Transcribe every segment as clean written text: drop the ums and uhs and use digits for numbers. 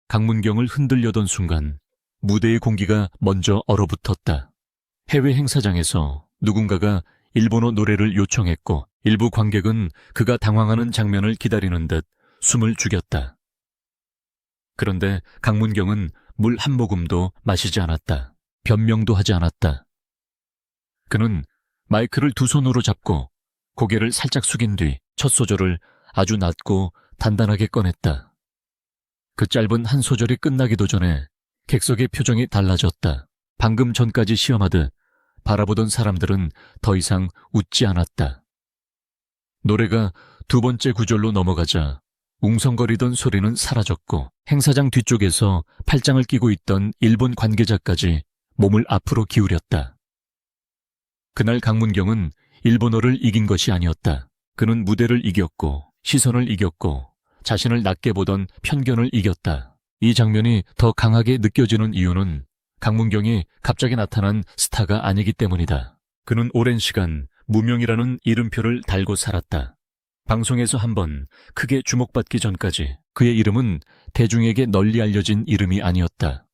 강문경을 흔들려던 순간 무대의 공기가 먼저 얼어붙었다. 해외 행사장에서 누군가가 일본어 노래를 요청했고 일부 관객은 그가 당황하는 장면을 기다리는 듯 숨을 죽였다. 그런데 강문경은 물 한 모금도 마시지 않았다. 변명도 하지 않았다. 그는 마이크를 두 손으로 잡고 고개를 살짝 숙인 뒤 첫 소절을 아주 낮고 단단하게 꺼냈다. 그 짧은 한 소절이 끝나기도 전에 객석의 표정이 달라졌다. 방금 전까지 시험하듯 바라보던 사람들은 더 이상 웃지 않았다. 노래가 두 번째 구절로 넘어가자 웅성거리던 소리는 사라졌고 행사장 뒤쪽에서 팔짱을 끼고 있던 일본 관계자까지 몸을 앞으로 기울였다. 그날 강문경은 일본어를 이긴 것이 아니었다. 그는 무대를 이겼고 시선을 이겼고 자신을 낮게 보던 편견을 이겼다. 이 장면이 더 강하게 느껴지는 이유는 강문경이 갑자기 나타난 스타가 아니기 때문이다. 그는 오랜 시간 무명이라는 이름표를 달고 살았다. 방송에서 한번 크게 주목받기 전까지 그의 이름은 대중에게 널리 알려진 이름이 아니었다.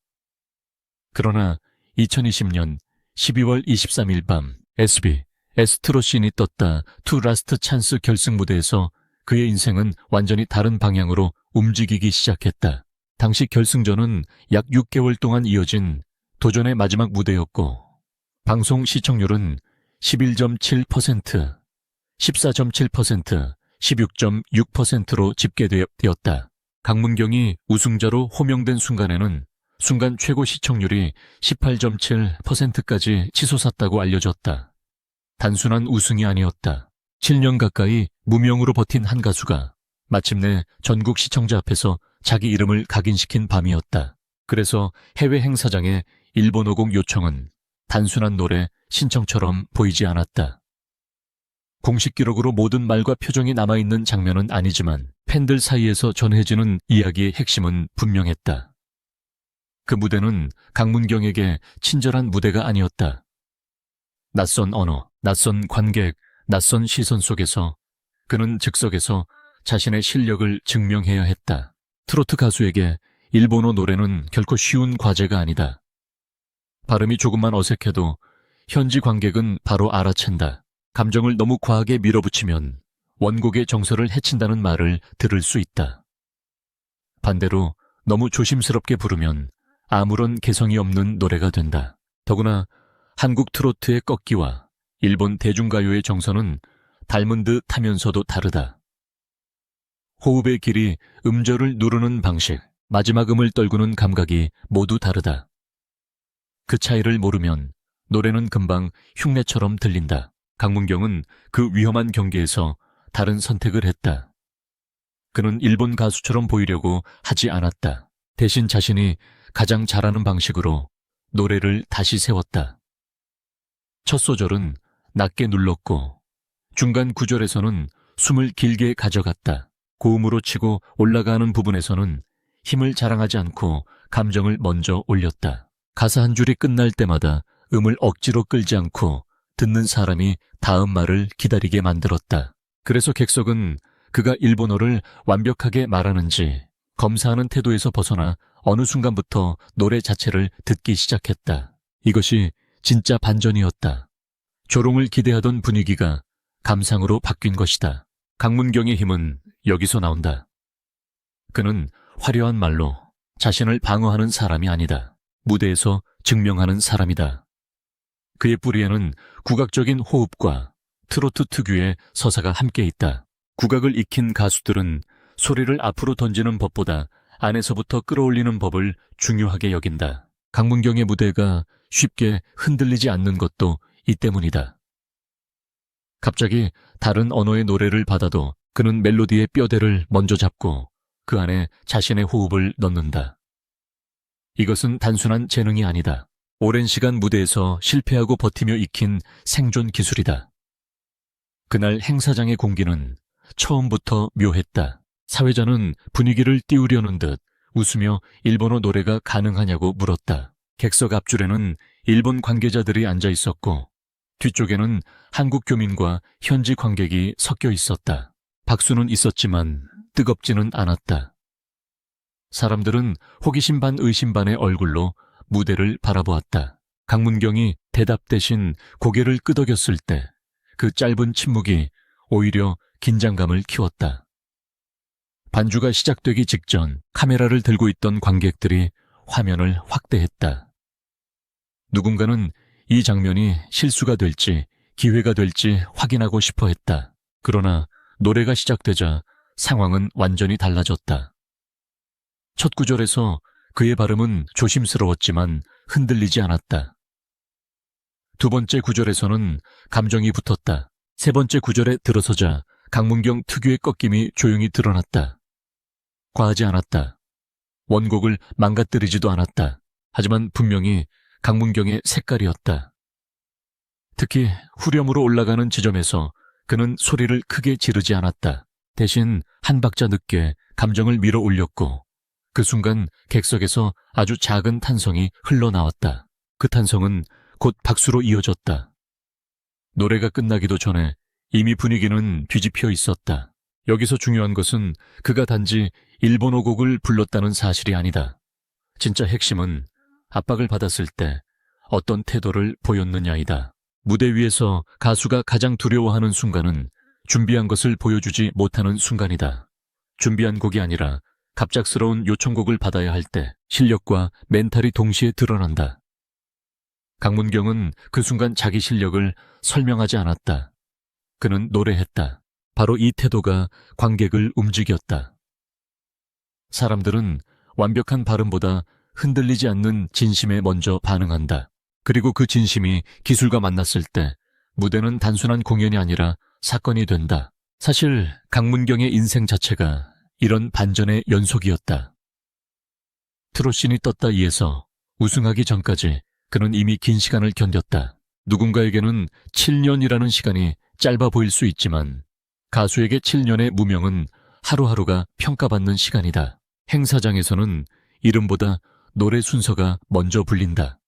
그러나 2020년 12월 23일 밤 SB 에스트로신이 떴다 투 라스트 찬스 결승 무대에서 그의 인생은 완전히 다른 방향으로 움직이기 시작했다. 당시 결승전은 약 6개월 동안 이어진 도전의 마지막 무대였고 방송 시청률은 11.7%, 14.7%, 16.6%로 집계되었다. 강문경이 우승자로 호명된 순간에는 순간 최고 시청률이 18.7%까지 치솟았다고 알려졌다. 단순한 우승이 아니었다. 7년 가까이 무명으로 버틴 한 가수가 마침내 전국 시청자 앞에서 자기 이름을 각인시킨 밤이었다. 그래서 해외 행사장의 일본어곡 요청은 단순한 노래 신청처럼 보이지 않았다. 공식 기록으로 모든 말과 표정이 남아있는 장면은 아니지만 팬들 사이에서 전해지는 이야기의 핵심은 분명했다. 그 무대는 강문경에게 친절한 무대가 아니었다. 낯선 언어, 낯선 관객, 낯선 시선 속에서 그는 즉석에서 자신의 실력을 증명해야 했다. 트로트 가수에게 일본어 노래는 결코 쉬운 과제가 아니다. 발음이 조금만 어색해도 현지 관객은 바로 알아챈다. 감정을 너무 과하게 밀어붙이면 원곡의 정서를 해친다는 말을 들을 수 있다. 반대로 너무 조심스럽게 부르면 아무런 개성이 없는 노래가 된다. 더구나 한국 트로트의 꺾기와 일본 대중가요의 정서는 닮은 듯 하면서도 다르다. 호흡의 길이, 음절을 누르는 방식, 마지막 음을 떨구는 감각이 모두 다르다. 그 차이를 모르면 노래는 금방 흉내처럼 들린다. 강문경은 그 위험한 경계에서 다른 선택을 했다. 그는 일본 가수처럼 보이려고 하지 않았다. 대신 자신이 가장 잘하는 방식으로 노래를 다시 세웠다. 첫 소절은 낮게 눌렀고 중간 구절에서는 숨을 길게 가져갔다. 고음으로 치고 올라가는 부분에서는 힘을 자랑하지 않고 감정을 먼저 올렸다. 가사 한 줄이 끝날 때마다 음을 억지로 끌지 않고 듣는 사람이 다음 말을 기다리게 만들었다. 그래서 객석은 그가 일본어를 완벽하게 말하는지 검사하는 태도에서 벗어나 어느 순간부터 노래 자체를 듣기 시작했다. 이것이 진짜 반전이었다. 조롱을 기대하던 분위기가 감상으로 바뀐 것이다. 강문경의 힘은 여기서 나온다. 그는 화려한 말로 자신을 방어하는 사람이 아니다. 무대에서 증명하는 사람이다. 그의 뿌리에는 국악적인 호흡과 트로트 특유의 서사가 함께 있다. 국악을 익힌 가수들은 소리를 앞으로 던지는 법보다 안에서부터 끌어올리는 법을 중요하게 여긴다. 강문경의 무대가 쉽게 흔들리지 않는 것도 이 때문이다. 갑자기 다른 언어의 노래를 받아도 그는 멜로디의 뼈대를 먼저 잡고 그 안에 자신의 호흡을 넣는다. 이것은 단순한 재능이 아니다. 오랜 시간 무대에서 실패하고 버티며 익힌 생존 기술이다. 그날 행사장의 공기는 처음부터 묘했다. 사회자는 분위기를 띄우려는 듯 웃으며 일본어 노래가 가능하냐고 물었다. 객석 앞줄에는 일본 관계자들이 앉아 있었고 뒤쪽에는 한국 교민과 현지 관객이 섞여 있었다. 박수는 있었지만 뜨겁지는 않았다. 사람들은 호기심 반 의심 반의 얼굴로 무대를 바라보았다. 강문경이 대답 대신 고개를 끄덕였을 때 그 짧은 침묵이 오히려 긴장감을 키웠다. 반주가 시작되기 직전 카메라를 들고 있던 관객들이 화면을 확대했다. 누군가는 이 장면이 실수가 될지 기회가 될지 확인하고 싶어 했다. 그러나 노래가 시작되자 상황은 완전히 달라졌다. 첫 구절에서 그의 발음은 조심스러웠지만 흔들리지 않았다. 두 번째 구절에서는 감정이 붙었다. 세 번째 구절에 들어서자 강문경 특유의 꺾임이 조용히 드러났다. 과하지 않았다. 원곡을 망가뜨리지도 않았다. 하지만 분명히 강문경의 색깔이었다. 특히 후렴으로 올라가는 지점에서 그는 소리를 크게 지르지 않았다. 대신 한 박자 늦게 감정을 밀어 올렸고 그 순간 객석에서 아주 작은 탄성이 흘러나왔다. 그 탄성은 곧 박수로 이어졌다. 노래가 끝나기도 전에 이미 분위기는 뒤집혀 있었다. 여기서 중요한 것은 그가 단지 일본어 곡을 불렀다는 사실이 아니다. 진짜 핵심은 압박을 받았을 때 어떤 태도를 보였느냐이다. 무대 위에서 가수가 가장 두려워하는 순간은 준비한 것을 보여주지 못하는 순간이다. 준비한 곡이 아니라 갑작스러운 요청곡을 받아야 할 때 실력과 멘탈이 동시에 드러난다. 강문경은 그 순간 자기 실력을 설명하지 않았다. 그는 노래했다. 바로 이 태도가 관객을 움직였다. 사람들은 완벽한 발음보다 흔들리지 않는 진심에 먼저 반응한다. 그리고 그 진심이 기술과 만났을 때 무대는 단순한 공연이 아니라 사건이 된다. 사실 강문경의 인생 자체가 이런 반전의 연속이었다. 트롯신이 떴다 2에서 우승하기 전까지 그는 이미 긴 시간을 견뎠다. 누군가에게는 7년이라는 시간이 짧아 보일 수 있지만 가수에게 7년의 무명은 하루하루가 평가받는 시간이다. 행사장에서는 이름보다 노래 순서가 먼저 불린다.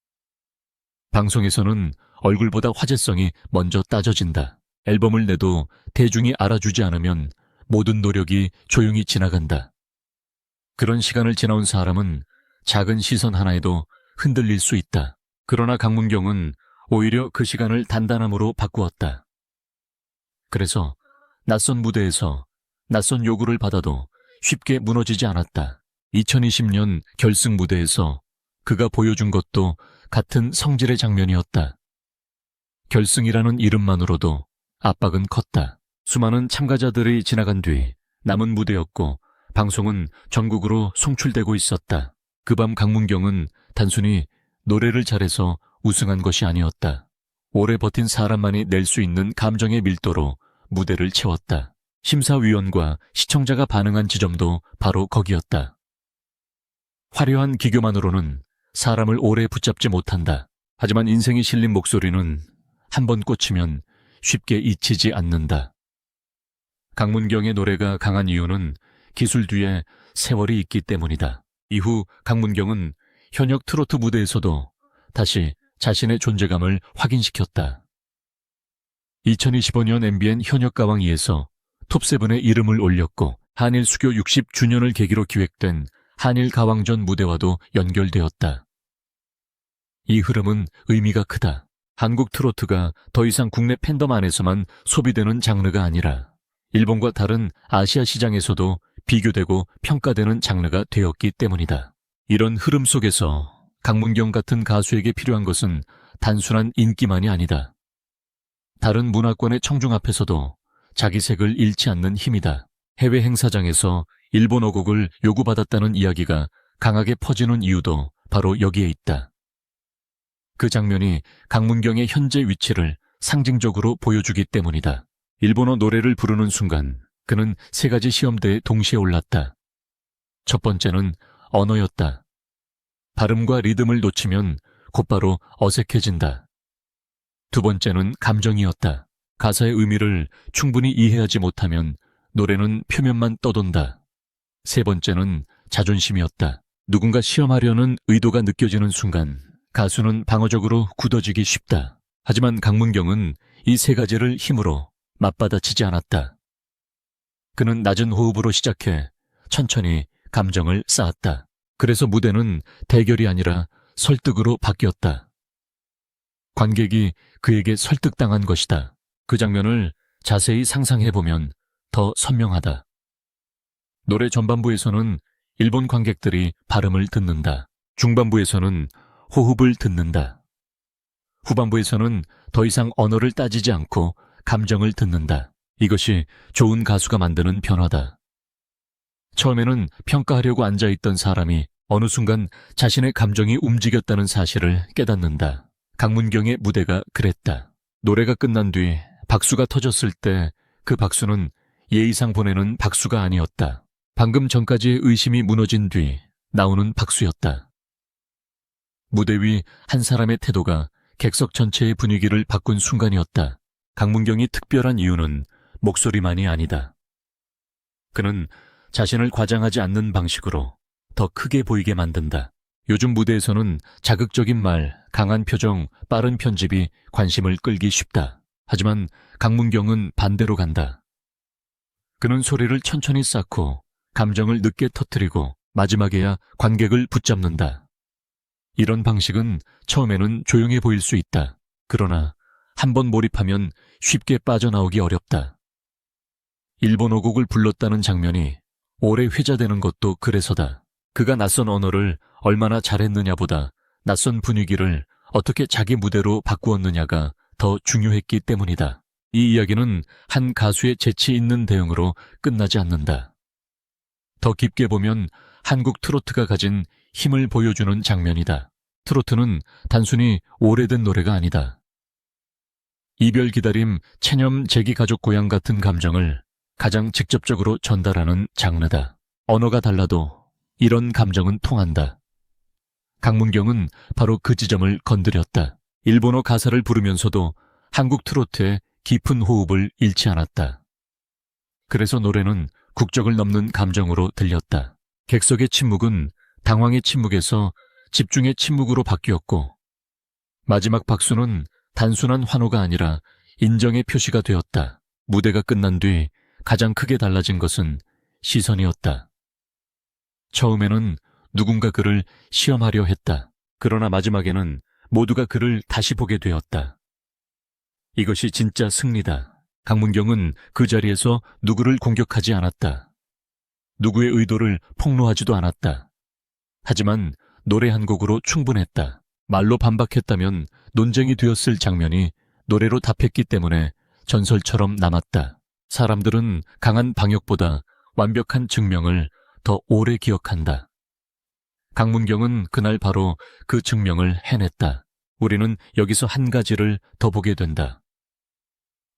방송에서는 얼굴보다 화제성이 먼저 따져진다. 앨범을 내도 대중이 알아주지 않으면 모든 노력이 조용히 지나간다. 그런 시간을 지나온 사람은 작은 시선 하나에도 흔들릴 수 있다. 그러나 강문경은 오히려 그 시간을 단단함으로 바꾸었다. 그래서 낯선 무대에서 낯선 요구를 받아도 쉽게 무너지지 않았다. 2020년 결승 무대에서 그가 보여준 것도 같은 성질의 장면이었다. 결승이라는 이름만으로도 압박은 컸다. 수많은 참가자들이 지나간 뒤 남은 무대였고 방송은 전국으로 송출되고 있었다. 그 밤 강문경은 단순히 노래를 잘해서 우승한 것이 아니었다. 오래 버틴 사람만이 낼 수 있는 감정의 밀도로 무대를 채웠다. 심사위원과 시청자가 반응한 지점도 바로 거기였다. 화려한 기교만으로는 사람을 오래 붙잡지 못한다. 하지만 인생이 실린 목소리는 한 번 꽂히면 쉽게 잊히지 않는다. 강문경의 노래가 강한 이유는 기술 뒤에 세월이 있기 때문이다. 이후 강문경은 현역 트로트 무대에서도 다시 자신의 존재감을 확인시켰다. 2025년 MBN 현역가왕 2에서 톱7의 이름을 올렸고 한일 수교 60주년을 계기로 기획된 한일 가왕전 무대와도 연결되었다. 이 흐름은 의미가 크다. 한국 트로트가 더 이상 국내 팬덤 안에서만 소비되는 장르가 아니라 일본과 다른 아시아 시장에서도 비교되고 평가되는 장르가 되었기 때문이다. 이런 흐름 속에서 강문경 같은 가수에게 필요한 것은 단순한 인기만이 아니다. 다른 문화권의 청중 앞에서도 자기 색을 잃지 않는 힘이다. 해외 행사장에서 일본어 곡을 요구받았다는 이야기가 강하게 퍼지는 이유도 바로 여기에 있다. 그 장면이 강문경의 현재 위치를 상징적으로 보여주기 때문이다. 일본어 노래를 부르는 순간 그는 3가지 시험대에 동시에 올랐다. 첫 번째는 언어였다. 발음과 리듬을 놓치면 곧바로 어색해진다. 두 번째는 감정이었다. 가사의 의미를 충분히 이해하지 못하면 노래는 표면만 떠돈다. 세 번째는 자존심이었다. 누군가 시험하려는 의도가 느껴지는 순간 가수는 방어적으로 굳어지기 쉽다. 하지만 강문경은 이 3가지를 힘으로 맞받아치지 않았다. 그는 낮은 호흡으로 시작해 천천히 감정을 쌓았다. 그래서 무대는 대결이 아니라 설득으로 바뀌었다. 관객이 그에게 설득당한 것이다. 그 장면을 자세히 상상해보면 더 선명하다. 노래 전반부에서는 일본 관객들이 발음을 듣는다. 중반부에서는 호흡을 듣는다. 후반부에서는 더 이상 언어를 따지지 않고 감정을 듣는다. 이것이 좋은 가수가 만드는 변화다. 처음에는 평가하려고 앉아있던 사람이 어느 순간 자신의 감정이 움직였다는 사실을 깨닫는다. 강문경의 무대가 그랬다. 노래가 끝난 뒤 박수가 터졌을 때 그 박수는 예의상 보내는 박수가 아니었다. 방금 전까지의 의심이 무너진 뒤 나오는 박수였다. 무대 위 한 사람의 태도가 객석 전체의 분위기를 바꾼 순간이었다. 강문경이 특별한 이유는 목소리만이 아니다. 그는 자신을 과장하지 않는 방식으로 더 크게 보이게 만든다. 요즘 무대에서는 자극적인 말, 강한 표정, 빠른 편집이 관심을 끌기 쉽다. 하지만 강문경은 반대로 간다. 그는 소리를 천천히 쌓고 감정을 늦게 터뜨리고 마지막에야 관객을 붙잡는다. 이런 방식은 처음에는 조용해 보일 수 있다. 그러나 한번 몰입하면 쉽게 빠져나오기 어렵다. 일본어곡을 불렀다는 장면이 오래 회자되는 것도 그래서다. 그가 낯선 언어를 얼마나 잘했느냐보다 낯선 분위기를 어떻게 자기 무대로 바꾸었느냐가 더 중요했기 때문이다. 이 이야기는 한 가수의 재치 있는 대응으로 끝나지 않는다. 더 깊게 보면 한국 트로트가 가진 힘을 보여주는 장면이다. 트로트는 단순히 오래된 노래가 아니다. 이별 기다림, 체념, 재기 가족 고향 같은 감정을 가장 직접적으로 전달하는 장르다. 언어가 달라도 이런 감정은 통한다. 강문경은 바로 그 지점을 건드렸다. 일본어 가사를 부르면서도 한국 트로트의 깊은 호흡을 잃지 않았다. 그래서 노래는 국적을 넘는 감정으로 들렸다. 객석의 침묵은 당황의 침묵에서 집중의 침묵으로 바뀌었고 마지막 박수는 단순한 환호가 아니라 인정의 표시가 되었다. 무대가 끝난 뒤 가장 크게 달라진 것은 시선이었다. 처음에는 누군가 그를 시험하려 했다. 그러나 마지막에는 모두가 그를 다시 보게 되었다. 이것이 진짜 승리다. 강문경은 그 자리에서 누구를 공격하지 않았다. 누구의 의도를 폭로하지도 않았다. 하지만 노래 한 곡으로 충분했다. 말로 반박했다면 논쟁이 되었을 장면이 노래로 답했기 때문에 전설처럼 남았다. 사람들은 강한 방역보다 완벽한 증명을 더 오래 기억한다. 강문경은 그날 바로 그 증명을 해냈다. 우리는 여기서 한 가지를 더 보게 된다.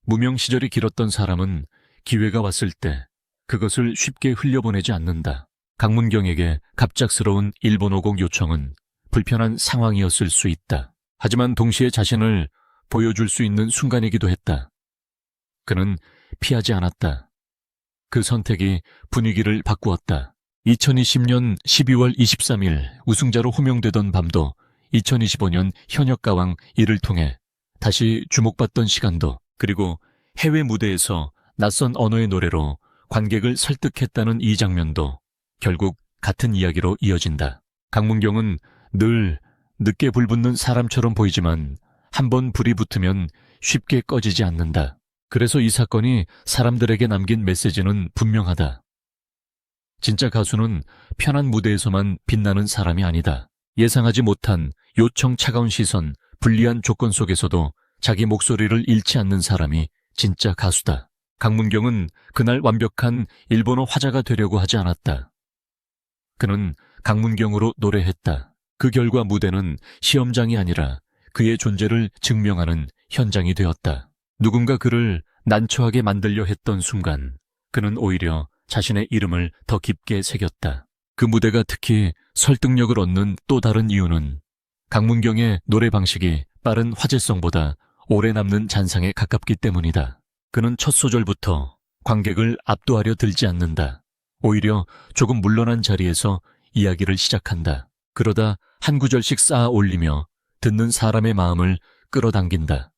무명 시절이 길었던 사람은 기회가 왔을 때 그것을 쉽게 흘려보내지 않는다. 강문경에게 갑작스러운 일본어곡 요청은 불편한 상황이었을 수 있다. 하지만 동시에 자신을 보여줄 수 있는 순간이기도 했다. 그는 피하지 않았다. 그 선택이 분위기를 바꾸었다. 2020년 12월 23일 우승자로 호명되던 밤도 2025년 현역가왕 이를 통해 다시 주목받던 시간도 그리고 해외 무대에서 낯선 언어의 노래로 관객을 설득했다는 이 장면도 결국 같은 이야기로 이어진다. 강문경은 늘 늦게 불붙는 사람처럼 보이지만 한번 불이 붙으면 쉽게 꺼지지 않는다. 그래서 이 사건이 사람들에게 남긴 메시지는 분명하다. 진짜 가수는 편한 무대에서만 빛나는 사람이 아니다. 예상하지 못한 요청 차가운 시선, 불리한 조건 속에서도 자기 목소리를 잃지 않는 사람이 진짜 가수다. 강문경은 그날 완벽한 일본어 화자가 되려고 하지 않았다. 그는 강문경으로 노래했다. 그 결과 무대는 시험장이 아니라 그의 존재를 증명하는 현장이 되었다. 누군가 그를 난처하게 만들려 했던 순간 그는 오히려 자신의 이름을 더 깊게 새겼다. 그 무대가 특히 설득력을 얻는 또 다른 이유는 강문경의 노래 방식이 빠른 화제성보다 오래 남는 잔상에 가깝기 때문이다. 그는 첫 소절부터 관객을 압도하려 들지 않는다. 오히려 조금 물러난 자리에서 이야기를 시작한다. 그러다 한 구절씩 쌓아 올리며 듣는 사람의 마음을 끌어당긴다.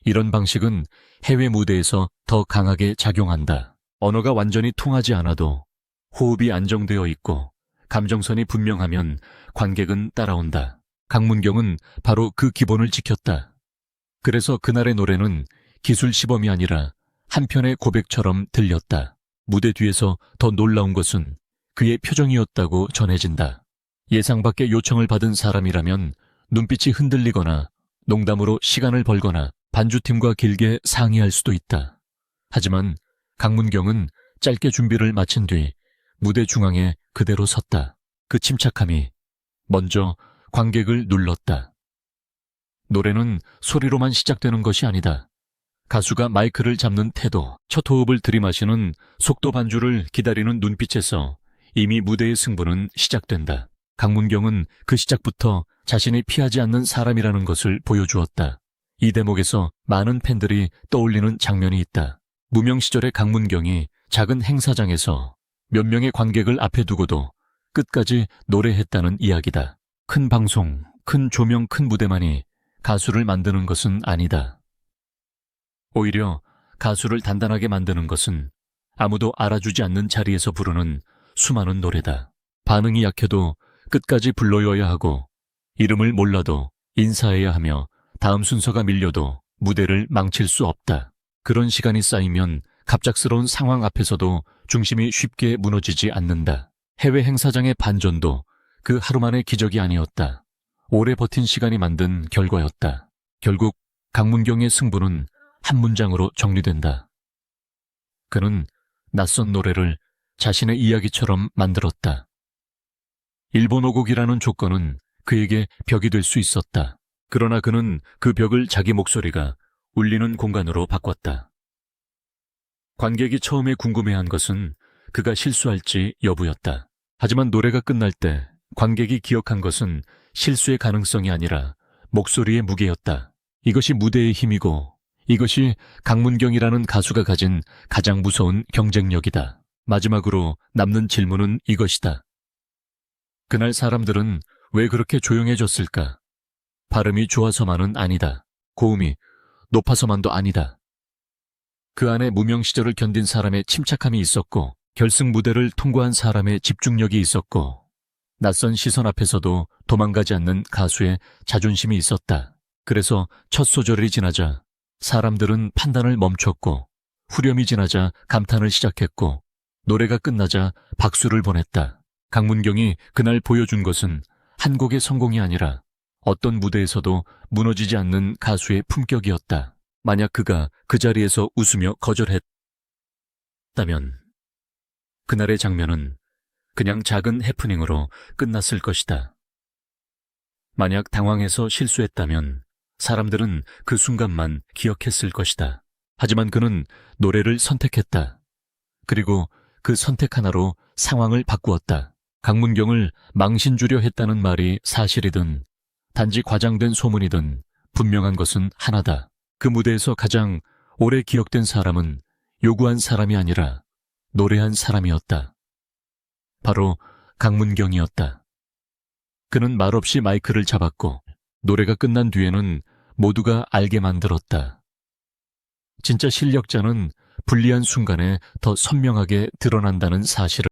이런 방식은 해외 무대에서 더 강하게 작용한다. 언어가 완전히 통하지 않아도 호흡이 안정되어 있고 감정선이 분명하면 관객은 따라온다. 강문경은 바로 그 기본을 지켰다. 그래서 그날의 노래는 기술 시범이 아니라 한편의 고백처럼 들렸다. 무대 뒤에서 더 놀라운 것은 그의 표정이었다고 전해진다. 예상 밖의 요청을 받은 사람이라면 눈빛이 흔들리거나 농담으로 시간을 벌거나 반주팀과 길게 상의할 수도 있다. 하지만 강문경은 짧게 준비를 마친 뒤 무대 중앙에 그대로 섰다. 그 침착함이 먼저 관객을 눌렀다. 노래는 소리로만 시작되는 것이 아니다. 가수가 마이크를 잡는 태도, 첫 호흡을 들이마시는 속도 반주를 기다리는 눈빛에서 이미 무대의 승부는 시작된다. 강문경은 그 시작부터 자신이 피하지 않는 사람이라는 것을 보여주었다. 이 대목에서 많은 팬들이 떠올리는 장면이 있다. 무명 시절의 강문경이 작은 행사장에서 몇 명의 관객을 앞에 두고도 끝까지 노래했다는 이야기다. 큰 방송, 큰 조명, 큰 무대만이 가수를 만드는 것은 아니다. 오히려 가수를 단단하게 만드는 것은 아무도 알아주지 않는 자리에서 부르는 수많은 노래다. 반응이 약해도 끝까지 불러여야 하고, 이름을 몰라도 인사해야 하며 다음 순서가 밀려도 무대를 망칠 수 없다. 그런 시간이 쌓이면 갑작스러운 상황 앞에서도 중심이 쉽게 무너지지 않는다. 해외 행사장의 반전도 그 하루 만의 기적이 아니었다. 오래 버틴 시간이 만든 결과였다. 결국 강문경의 승부는 한 문장으로 정리된다. 그는 낯선 노래를 자신의 이야기처럼 만들었다. 일본어곡이라는 조건은 그에게 벽이 될 수 있었다. 그러나 그는 그 벽을 자기 목소리가 울리는 공간으로 바꿨다. 관객이 처음에 궁금해한 것은 그가 실수할지 여부였다. 하지만 노래가 끝날 때 관객이 기억한 것은 실수의 가능성이 아니라 목소리의 무게였다. 이것이 무대의 힘이고 이것이 강문경이라는 가수가 가진 가장 무서운 경쟁력이다. 마지막으로 남는 질문은 이것이다. 그날 사람들은 왜 그렇게 조용해졌을까? 발음이 좋아서만은 아니다. 고음이 높아서만도 아니다. 그 안에 무명 시절을 견딘 사람의 침착함이 있었고, 결승 무대를 통과한 사람의 집중력이 있었고, 낯선 시선 앞에서도 도망가지 않는 가수의 자존심이 있었다. 그래서 첫 소절이 지나자 사람들은 판단을 멈췄고, 후렴이 지나자 감탄을 시작했고, 노래가 끝나자 박수를 보냈다. 강문경이 그날 보여준 것은 한 곡의 성공이 아니라 어떤 무대에서도 무너지지 않는 가수의 품격이었다. 만약 그가 그 자리에서 웃으며 거절했다면 그날의 장면은 그냥 작은 해프닝으로 끝났을 것이다. 만약 당황해서 실수했다면 사람들은 그 순간만 기억했을 것이다. 하지만 그는 노래를 선택했다. 그리고 그 선택 하나로 상황을 바꾸었다. 강문경을 망신주려 했다는 말이 사실이든 단지 과장된 소문이든 분명한 것은 하나다. 그 무대에서 가장 오래 기억된 사람은 요구한 사람이 아니라 노래한 사람이었다. 바로 강문경이었다. 그는 말없이 마이크를 잡았고 노래가 끝난 뒤에는 모두가 알게 만들었다. 진짜 실력자는 불리한 순간에 더 선명하게 드러난다는 사실을